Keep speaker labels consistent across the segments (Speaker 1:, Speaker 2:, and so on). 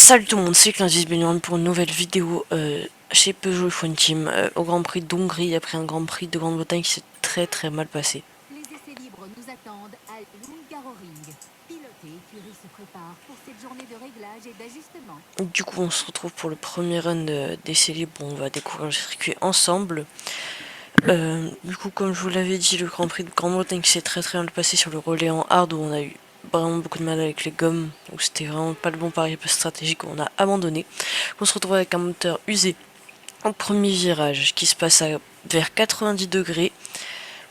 Speaker 1: Salut tout le monde, c'est Clintis Bignon pour une nouvelle vidéo chez Peugeot F1 Team au Grand Prix d'Hongrie après un Grand Prix de Grande-Bretagne qui s'est très mal passé.
Speaker 2: Les essais libres nous attendent à l'Hungaroring. Pilote et écurie se préparent pour cette journée de réglage et d'ajustement.
Speaker 1: Du coup on se retrouve pour le premier run d'essais libres, on va découvrir le circuit ensemble. Du coup comme je vous l'avais dit, le Grand Prix de Grande-Bretagne qui s'est très mal passé sur le relais en hard où on a eu vraiment beaucoup de mal avec les gommes, où c'était vraiment pas le bon pari stratégique, où on a abandonné. On se retrouve avec un moteur usé en premier virage qui se passe vers 90 degrés,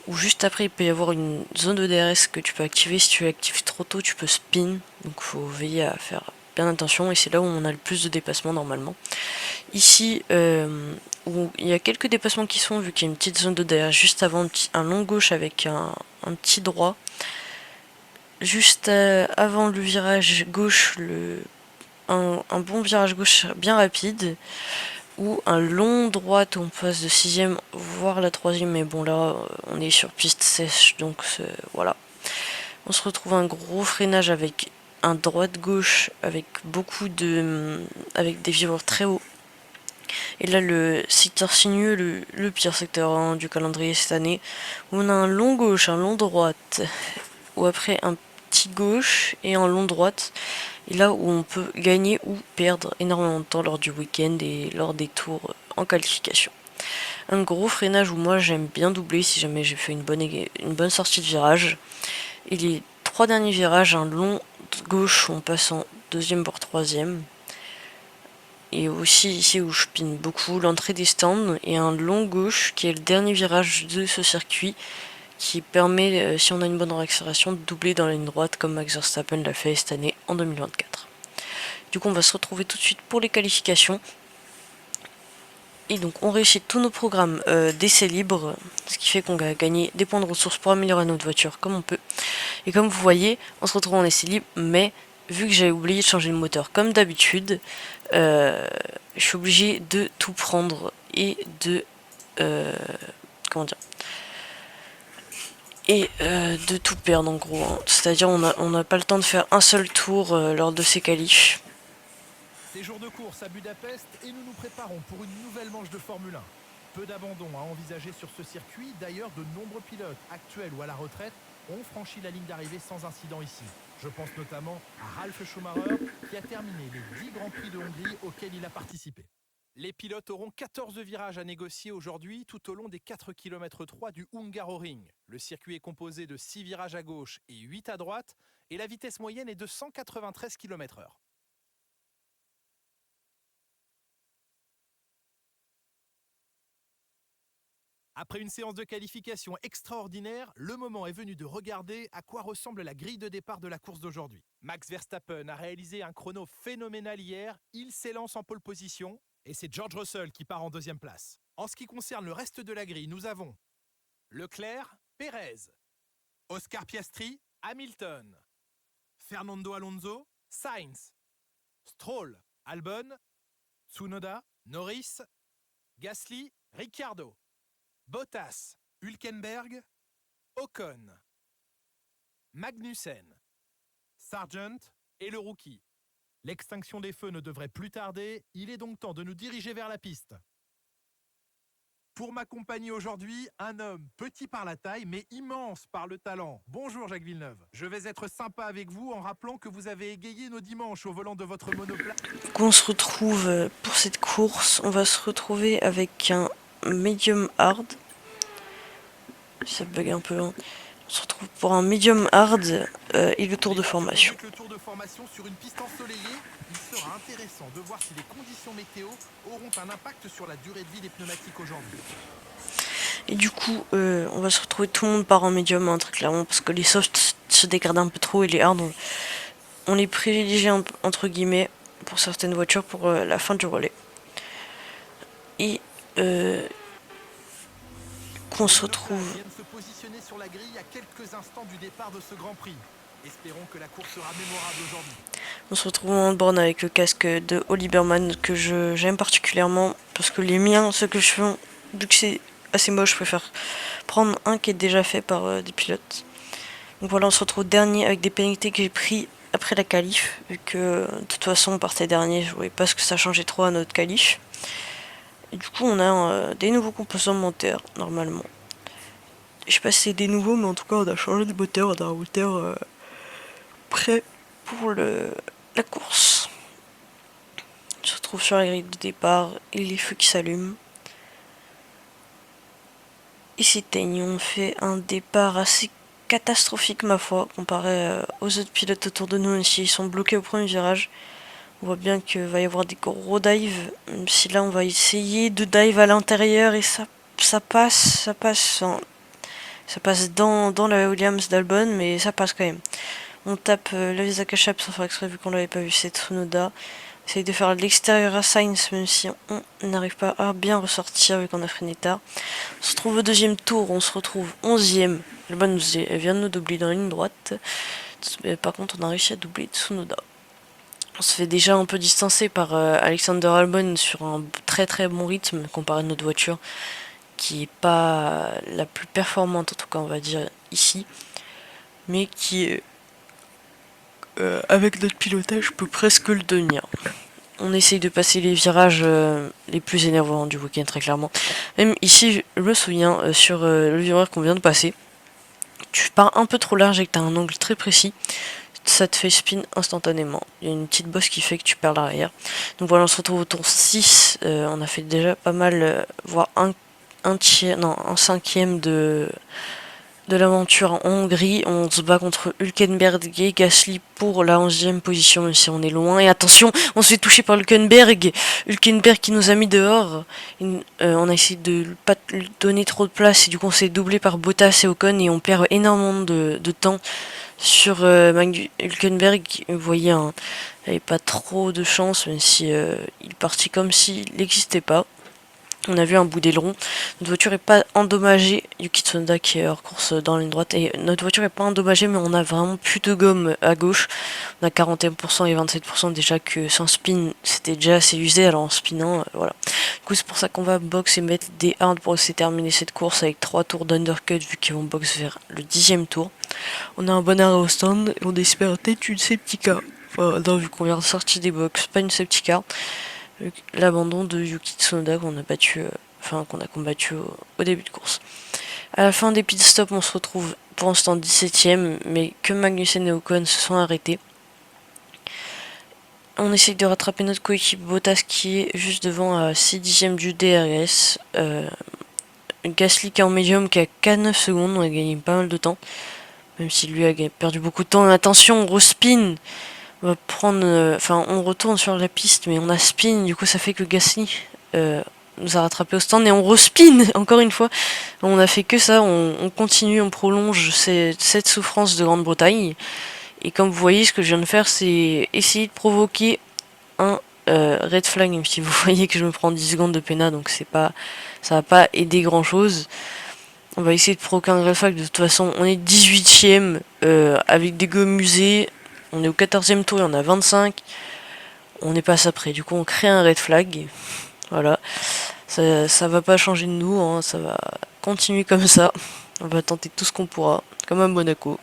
Speaker 1: où juste après il peut y avoir une zone de DRS que tu peux activer. Si tu l'actives trop tôt tu peux spin, donc faut veiller à faire bien attention, et c'est là où on a le plus de dépassements normalement. Ici où il y a quelques dépassements qui sont, vu qu'il y a une petite zone de DRS juste avant, un long gauche avec un petit droit juste avant le virage gauche, un bon virage gauche bien rapide, ou un long droite où on passe de 6ème voire la 3ème, mais bon là on est sur piste sèche, donc voilà. On se retrouve un gros freinage avec un droite gauche avec avec des vibreurs très hauts. Et là le secteur sinueux, le pire secteur du calendrier cette année, où on a un long gauche, un long droite, ou après un petit gauche et un long droite, et là où on peut gagner ou perdre énormément de temps lors du week-end et lors des tours en qualification. Un gros freinage où moi j'aime bien doubler si jamais j'ai fait une bonne sortie de virage. Et les 3 derniers virages, un long gauche où on passe en 2ème voire 3ème. Et aussi ici où je pine beaucoup, l'entrée des stands, et un long gauche qui est le dernier virage de ce circuit, qui permet, si on a une bonne accélération, de doubler dans la ligne droite comme Max Verstappen l'a fait cette année en 2024. Du coup on va se retrouver tout de suite pour les qualifications. Et donc on réussit tous nos programmes d'essais libres, ce qui fait qu'on va gagner des points de ressources pour améliorer notre voiture comme on peut. Et comme vous voyez, on se retrouve en essais libres, mais vu que j'avais oublié de changer le moteur comme d'habitude, je suis obligé de tout prendre et de... comment dire, et de tout perdre en gros, hein. C'est-à-dire on n'a pas le temps de faire un seul tour lors de ces qualifs.
Speaker 3: C'est jour de course à Budapest et nous nous préparons pour une nouvelle manche de Formule 1. Peu d'abandon à envisager sur ce circuit. D'ailleurs, de nombreux pilotes, actuels ou à la retraite, ont franchi la ligne d'arrivée sans incident ici. Je pense notamment à Ralf Schumacher qui a terminé les 10 Grands Prix de Hongrie auxquels il a participé. Les pilotes auront 14 virages à négocier aujourd'hui tout au long des 4 km 3 du Hungaroring. Le circuit est composé de 6 virages à gauche et 8 à droite et la vitesse moyenne est de 193 km/h. Après une séance de qualification extraordinaire, le moment est venu de regarder à quoi ressemble la grille de départ de la course d'aujourd'hui. Max Verstappen a réalisé un chrono phénoménal hier, il s'élance en pole position et c'est George Russell qui part en 2e place. En ce qui concerne le reste de la grille, nous avons Leclerc, Pérez, Oscar Piastri, Hamilton, Fernando Alonso, Sainz, Stroll, Albon, Tsunoda, Norris, Gasly, Ricciardo, Bottas, Hülkenberg, Ocon, Magnussen, Sargent et le rookie. L'extinction des feux ne devrait plus tarder, il est donc temps de nous diriger vers la piste. Pour m'accompagner aujourd'hui, un homme petit par la taille mais immense par le talent. Bonjour Jacques Villeneuve. Je vais être sympa avec vous en rappelant que vous avez égayé nos dimanches au volant de votre monoplace.
Speaker 1: On se retrouve pour cette course, on va se retrouver avec un medium hard. Ça bug un peu, hein. On se retrouve pour un medium hard et le tour de formation.
Speaker 3: Avec le tour de formation sur une piste ensoleillée, il sera intéressant de voir si les conditions météo auront un impact sur la durée de vie des pneumatiques aujourd'hui.
Speaker 1: Et du coup, on va se retrouver, tout le monde part en médium, hein, très clairement, parce que les softs se dégradent un peu trop et les hard, on les privilégie entre guillemets pour certaines voitures pour la fin du relais. Et qu'on se retrouve...
Speaker 3: se positionner sur la grille à quelques instants du départ de ce Grand Prix. Espérons que la course sera mémorable aujourd'hui.
Speaker 1: On se retrouve en borne avec le casque de Oliberman que j'aime particulièrement, parce que les miens, ceux que je fais, vu que c'est assez moche, je préfère prendre un qui est déjà fait par des pilotes. Donc voilà, on se retrouve dernier avec des pénalités que j'ai pris après la qualif, vu que de toute façon on partait dernier, je voyais pas ce que ça changeait trop à notre qualif. Et du coup on a des nouveaux composants moteurs normalement. Je sais pas si c'est des nouveaux, mais en tout cas on a changé de moteur, on a un moteur prêt pour la course. On se retrouve sur la grille de départ et les feux qui s'allument. Ils s'éteignent, on fait un départ assez catastrophique ma foi, comparé aux autres pilotes autour de nous, même s'ils sont bloqués au premier virage. On voit bien qu'il va y avoir des gros dives, même si là on va essayer de dive à l'intérieur et ça passe dans la Williams d'Albon, mais ça passe quand même. On tape la Visa Kachap sans faire exprès vu qu'on l'avait pas vu, c'est Tsunoda. On essaye de faire l'extérieur à Sainz même si on n'arrive pas à bien ressortir vu qu'on a freiné tard. On se retrouve au deuxième tour, on se retrouve 11ème. Albon vient de nous doubler dans la ligne droite. Par contre on a réussi à doubler Tsunoda. On se fait déjà un peu distancer par Alexander Albon sur un très très bon rythme comparé à notre voiture qui est pas la plus performante en tout cas on va dire ici, mais qui avec notre pilotage peut presque le devenir. On essaye de passer les virages les plus énervants du week-end très clairement. Même ici je me souviens sur le virage qu'on vient de passer, tu pars un peu trop large et que tu as un angle très précis, ça te fait spin instantanément. Il y a une petite bosse qui fait que tu perds l'arrière. Donc voilà, on se retrouve au tour 6. On a fait déjà pas mal, voire un cinquième de l'aventure en Hongrie. On se bat contre Hülkenberg et Gasly pour la 11ème position, même si on est loin. Et attention, on se fait toucher par Hülkenberg. Hülkenberg qui nous a mis dehors. On a essayé de pas lui donner trop de place et du coup on s'est doublé par Bottas et Ocon et on perd énormément de temps sur Hülkenberg. Vous voyez, hein, il n'avait pas trop de chance, même si il partit comme s'il n'existait pas. On a vu un bout d'aileron. Notre voiture est pas endommagée. Yuki Tsunoda qui est hors course dans la ligne droite. Et notre voiture est pas endommagée, mais on a vraiment plus de gomme à gauche. On a 41% et 27% déjà que sans spin, c'était déjà assez usé. Alors en spinant, voilà. Du coup, c'est pour ça qu'on va box et mettre des hards pour essayer de terminer cette course avec 3 tours d'undercut vu qu'ils vont box vers le 10ème tour. On a un bon arrêt au stand et on espère peut-être une safety car. Enfin, non, vu qu'on vient de sortir des box, pas une safety car. L'abandon de Yuki Tsunoda qu'on a battu, qu'on a combattu au début de course. À la fin des pit stops, on se retrouve pour l'instant 17ème, mais que Magnussen et Ocon se sont arrêtés. On essaye de rattraper notre coéquipe Bottas qui est juste devant à 6 dixièmes du DRS. Gasly qui est en médium qui a qu'à 9 secondes, on a gagné pas mal de temps. Même si lui a perdu beaucoup de temps. Attention, on respin. On va prendre, on retourne sur la piste, mais on a spin, du coup ça fait que Gasly nous a rattrapé au stand et on respin encore une fois. On a fait que ça, on continue, on prolonge cette souffrance de Grande-Bretagne. Et comme vous voyez, ce que je viens de faire, c'est essayer de provoquer un red flag, même si vous voyez que je me prends 10 secondes de pénal, donc ça va pas aider grand chose. On va essayer de provoquer un red flag, de toute façon on est 18ème avec des gommes usées. On est au 14ème tour et on a 25. On n'est pas ça près. Du coup, on crée un red flag. Voilà. Ça va pas changer de nous. Hein. Ça va continuer comme ça. On va tenter tout ce qu'on pourra. Comme à Monaco.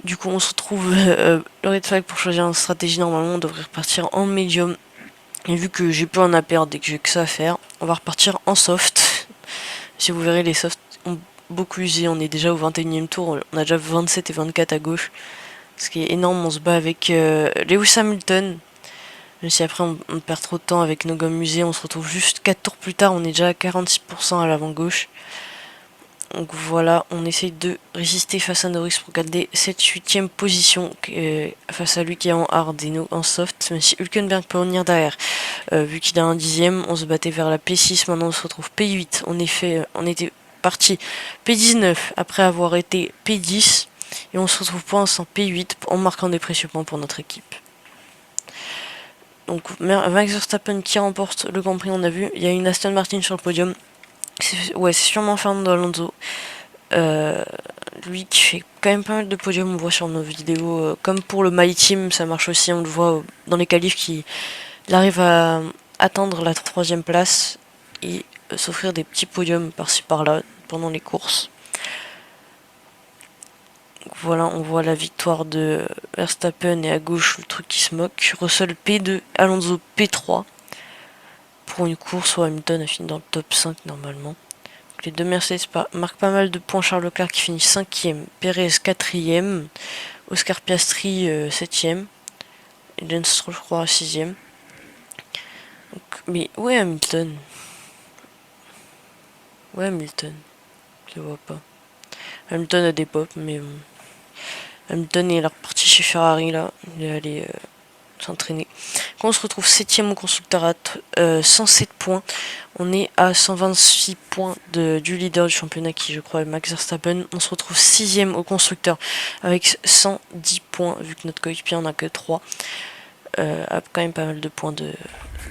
Speaker 1: Du coup, on se retrouve le red flag pour choisir une stratégie. Normalement, on devrait repartir en medium. Et vu que j'ai plus rien à perdre et que j'ai que ça à faire, on va repartir en soft. Si vous verrez, les softs ont beaucoup usé. On est déjà au 21ème tour. On a déjà 27 et 24 à gauche. Ce qui est énorme, on se bat avec Lewis Hamilton. Même si après on perd trop de temps avec nos gommes usées, on se retrouve juste 4 tours plus tard, on est déjà à 46% à l'avant gauche. Donc voilà, on essaye de résister face à Norris pour garder cette 8ème position face à lui qui est en hard et nous en soft. Même si Hülkenberg peut revenir derrière. Vu qu'il a un 10ème, on se battait vers la P6, maintenant on se retrouve P8. On était parti P19 après avoir été P10. Et on se retrouve pour l'instant P8 en marquant des précieux points pour notre équipe. Donc Max Verstappen qui remporte le Grand Prix, on a vu. Il y a une Aston Martin sur le podium. C'est sûrement Fernando Alonso. Lui qui fait quand même pas mal de podiums, on voit sur nos vidéos. Comme pour le My Team, ça marche aussi, on le voit dans les qualifs qu'il arrive à atteindre la 3ème place et s'offrir des petits podiums par-ci par-là pendant les courses. Voilà, on voit la victoire de Verstappen et à gauche le truc qui se moque. Russell P2, Alonso P3. Pour une course où Hamilton a fini dans le top 5 normalement. Donc les deux Mercedes marquent pas mal de points. Charles Leclerc qui finit 5ème, Perez 4ème, Oscar Piastri 7ème, et Lance Stroll je crois 6ème. Mais où est Hamilton? Où est Hamilton? Je le vois pas. Hamilton a des pop, mais bon. Hamilton est reparti chez Ferrari là. Il est allé s'entraîner. Quand on se retrouve 7ème au constructeur à 107 points. On est à 126 points du leader du championnat qui je crois est Max Verstappen. On se retrouve 6ème au constructeur avec 110 points vu que notre coéquipier en a que 3. A quand même pas mal de points de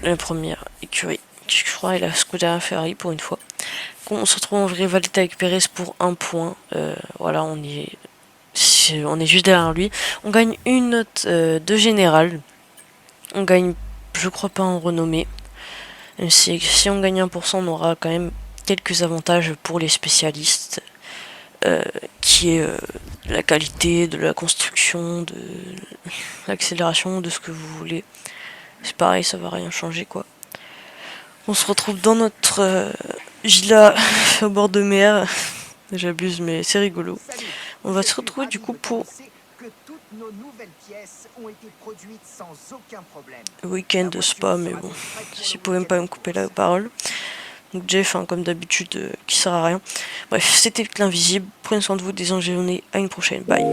Speaker 1: la première écurie. Je crois et la Scuderia Ferrari pour une fois. On se retrouve en rivalité avec Perez pour 1 point. Voilà, on est juste derrière lui. On gagne une note de général. On gagne, je crois pas en renommée. Même si on gagne 1%, on aura quand même quelques avantages pour les spécialistes. Qui est la qualité de la construction, de l'accélération, de ce que vous voulez. C'est pareil, ça va rien changer quoi. On se retrouve dans notre villa au bord de mer. J'abuse mais c'est rigolo. On va se retrouver du coup pour le week-end de Spa, mais bon, si vous pouvez même pas me couper la parole. Donc Jeff, hein, comme d'habitude, qui sert à rien. Bref, c'était l'invisible. Prenez soin de vous, des journées. À une prochaine. Bye.